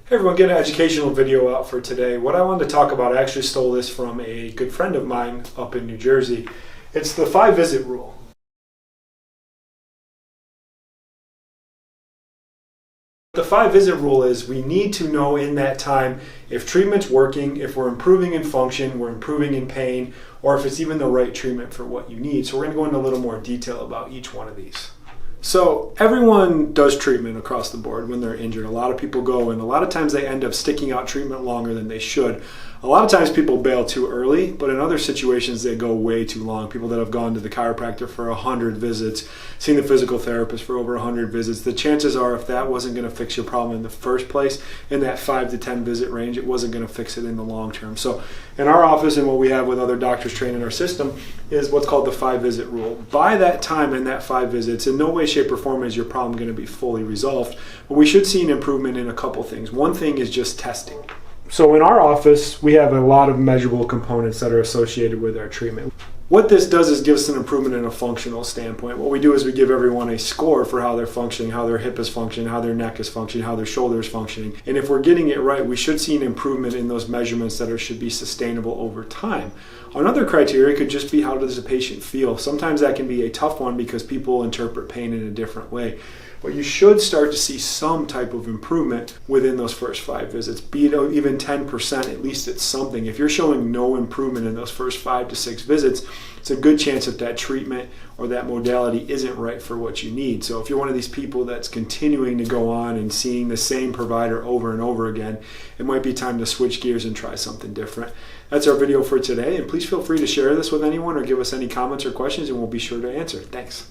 Hey everyone, get an educational video out for today. What I wanted to talk about, I actually stole this from a good friend of mine up in New Jersey. It's the 5-visit rule. The 5-visit rule is we need to know in that time if treatment's working, if we're improving in function, we're improving in pain, or if it's even the right treatment for what you need. So we're going to go into a little more detail about each one of these. So everyone does treatment across the board when they're injured. A lot of people go, and a lot of times they end up sticking out treatment longer than they should. A lot of times people bail too early, but in other situations they go way too long. People that have gone to the chiropractor for 100 visits, seen the physical therapist for over 100 visits, the chances are if that wasn't going to fix your problem in the first place, in that 5 to 10 visit range, it wasn't going to fix it in the long term. So in our office and what we have with other doctors trained in our system is what's called the 5-visit rule. By that time in that 5 visits, in no way, shape, or form is your problem going to be fully resolved, but we should see an improvement in a couple things. One thing is just testing. So in our office, we have a lot of measurable components that are associated with our treatment. What this does is give us an improvement in a functional standpoint. What we do is we give everyone a score for how they're functioning, how their hip is functioning, how their neck is functioning, how their shoulder is functioning. And if we're getting it right, we should see an improvement in those measurements that should be sustainable over time. Another criteria could just be how does the patient feel. Sometimes that can be a tough one because people interpret pain in a different way. But you should start to see some type of improvement within those first 5 visits, be it even 10%, at least it's something. If you're showing no improvement in those first 5 to 6 visits, it's a good chance that treatment or that modality isn't right for what you need. So if you're one of these people that's continuing to go on and seeing the same provider over and over again, it might be time to switch gears and try something different. That's our video for today, and please feel free to share this with anyone or give us any comments or questions and we'll be sure to answer. Thanks.